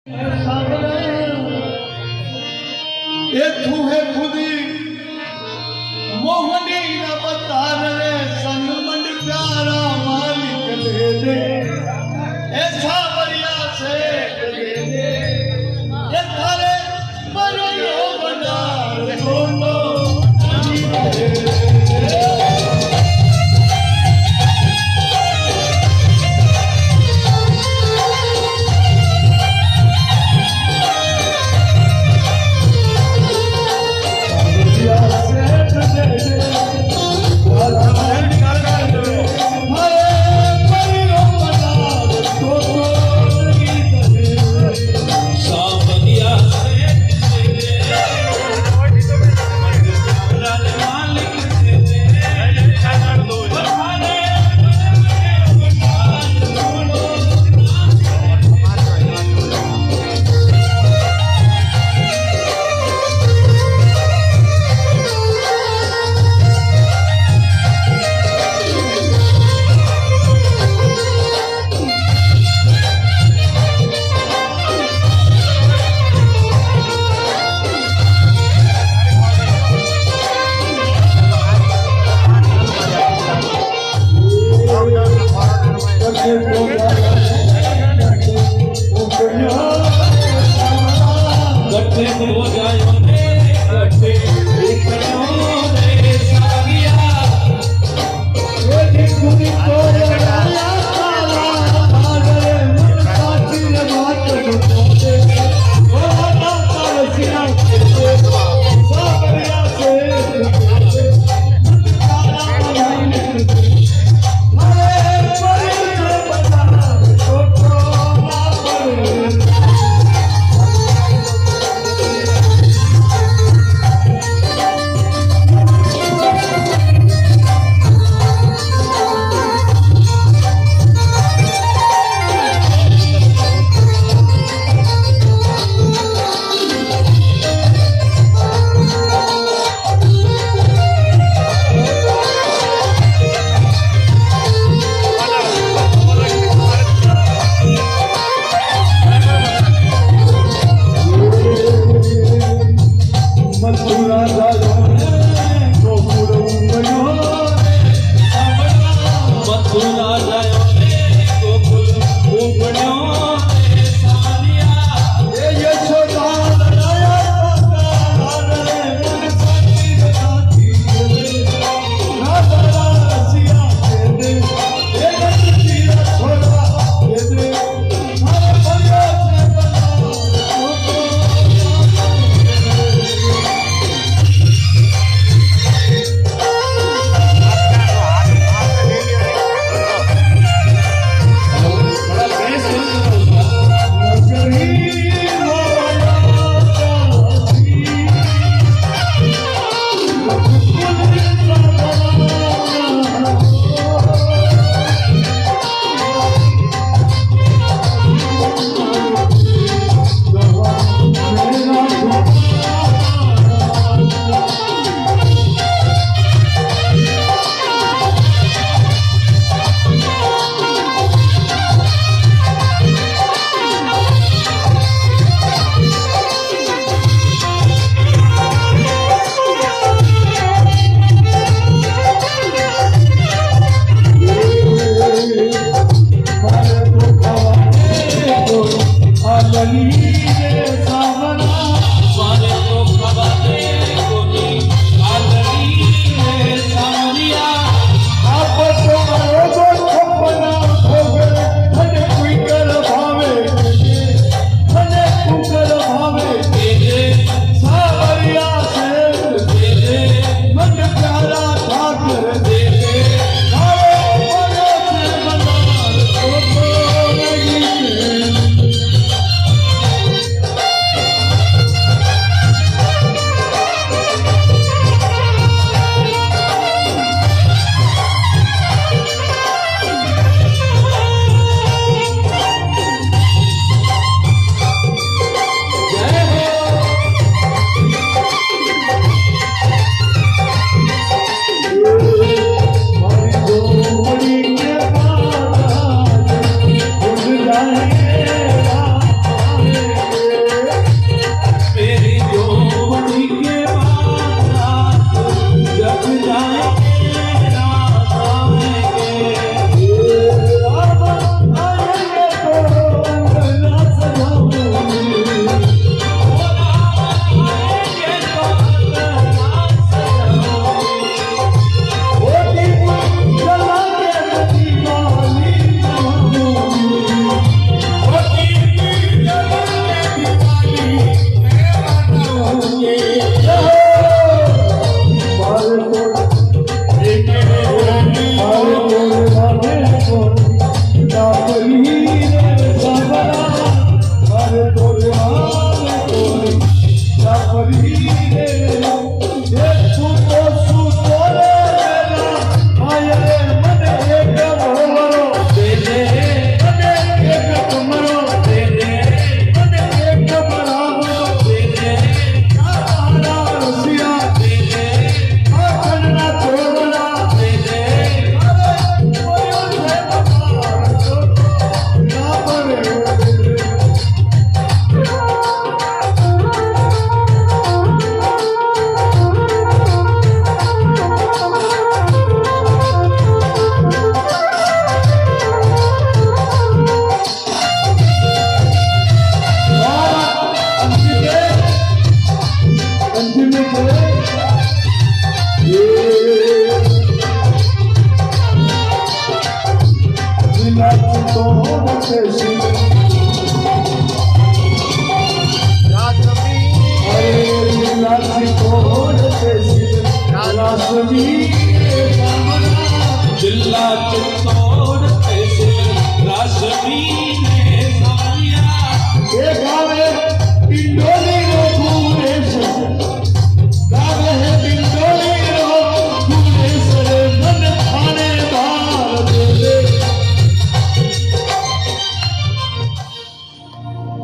ये तू है खुदी मोहनी न बता रे संग मंड प्यारा मालिक दे दे ऐसा बढ़िया से दे दे ये थारे बनो बंदार दोनों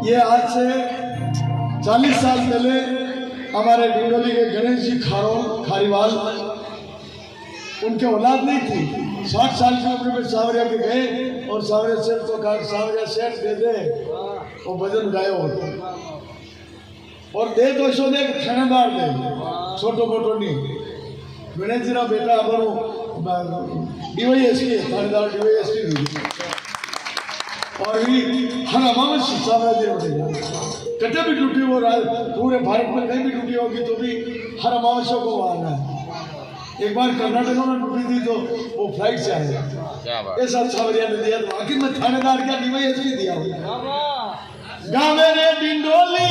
ये आज से 40 साल पहले हमारे डिंडोली के गणेश जी खारीवाल उनके औलाद नहीं थी। 60 साल की उम्र में सावरिया के गए और सावरिया सेठ को कहा सावरिया सेठ दे दे वो भजन गायो और दे तो सो दे थानेदार दे छोटो मोटो नहीं। गणेश जी बेटा अपनो DYSP थानेदार DYSP और भी हर अमावस साम्राज्य बढ़ेगा। कटे भी टूटी वो पूरे भारत में कहीं भी टूटी होगी तो भी हर अमावस्या को आना है। एक बार कर्नाटक में टूटी थी तो वो फ्लाइट से आया ऐसा सावरिया ने दिया तो आखिर में थानेदार क्या DYSP दिया होगा। गाँव में डिंडोली